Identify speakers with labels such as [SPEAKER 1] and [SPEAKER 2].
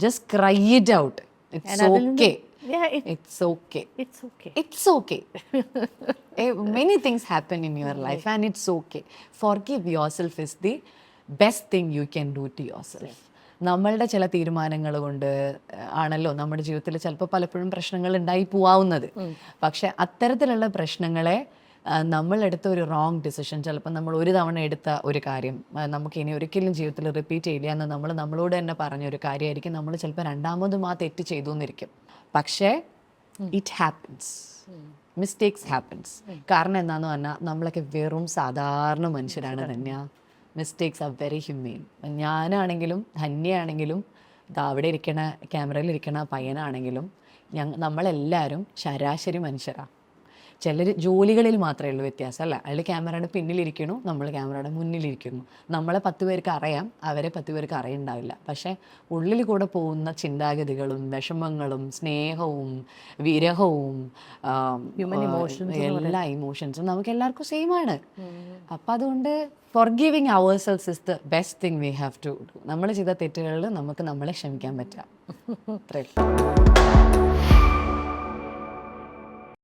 [SPEAKER 1] Just cry it out. It's okay. It's okay.
[SPEAKER 2] It's okay.
[SPEAKER 1] It's okay. Many things happen in your life and it's okay. Forgive yourself is the best thing you can do to yourself. നമ്മളുടെ ചില തീരുമാനങ്ങൾ കൊണ്ട് ആണല്ലോ നമ്മുടെ ജീവിതത്തിൽ ചിലപ്പോൾ പലപ്പോഴും പ്രശ്നങ്ങൾ ഉണ്ടായി പോവാവുന്നത്. പക്ഷെ അത്തരത്തിലുള്ള പ്രശ്നങ്ങളെ നമ്മളെടുത്ത ഒരു റോങ് ഡിസിഷൻ, ചിലപ്പോൾ നമ്മൾ ഒരു തവണ എടുത്ത ഒരു കാര്യം നമുക്ക് ഇനി ഒരിക്കലും ജീവിതത്തിൽ റിപ്പീറ്റ് ചെയ്യില്ല എന്ന് നമ്മൾ നമ്മളോട് തന്നെ പറഞ്ഞൊരു കാര്യമായിരിക്കും നമ്മൾ ചിലപ്പോൾ രണ്ടാമതും ആ തെറ്റ് ചെയ്തു എന്നിരിക്കും. പക്ഷേ ഇറ്റ് ഹാപ്പൻസ്, മിസ്റ്റേക്സ് ഹാപ്പൻസ്. കാരണം എന്താണെന്ന് പറഞ്ഞാൽ നമ്മളൊക്കെ വെറും സാധാരണ മനുഷ്യരാണ് തന്നെയാണ്. Mistakes are very humane. ഞാനാണെങ്കിലും ധന്യയാണെങ്കിലും അവിടെ ഇരിക്കണ ക്യാമറയിലിരിക്കണ പയ്യനാണെങ്കിലും നമ്മളെല്ലാവരും ശരാശരി മനുഷ്യരാണ്. ചിലർ ജോലികളിൽ മാത്രമേ ഉള്ളൂ വ്യത്യാസം, അല്ല അയാൾ ക്യാമറയുടെ പിന്നിലിരിക്കണു, നമ്മൾ ക്യാമറയുടെ മുന്നിലിരിക്കുന്നു. നമ്മളെ 10 പേർക്ക് അറിയാം, അവരെ 10 പേർക്ക് അറിയണ്ടാവില്ല. പക്ഷേ ഉള്ളിൽ കൂടെ പോകുന്ന ചിന്താഗതികളും വിഷമങ്ങളും സ്നേഹവും വിരഹവും എല്ലാ ഇമോഷൻസും നമുക്ക് എല്ലാവർക്കും സെയിം ആണ്. അപ്പം അതുകൊണ്ട് forgiving ourselves is the best thing we have to do. നമ്മൾ ചെയ്ത തെറ്റുകളിൽ നമുക്ക് നമ്മളെ ക്ഷമിക്കാൻ പറ്റുക.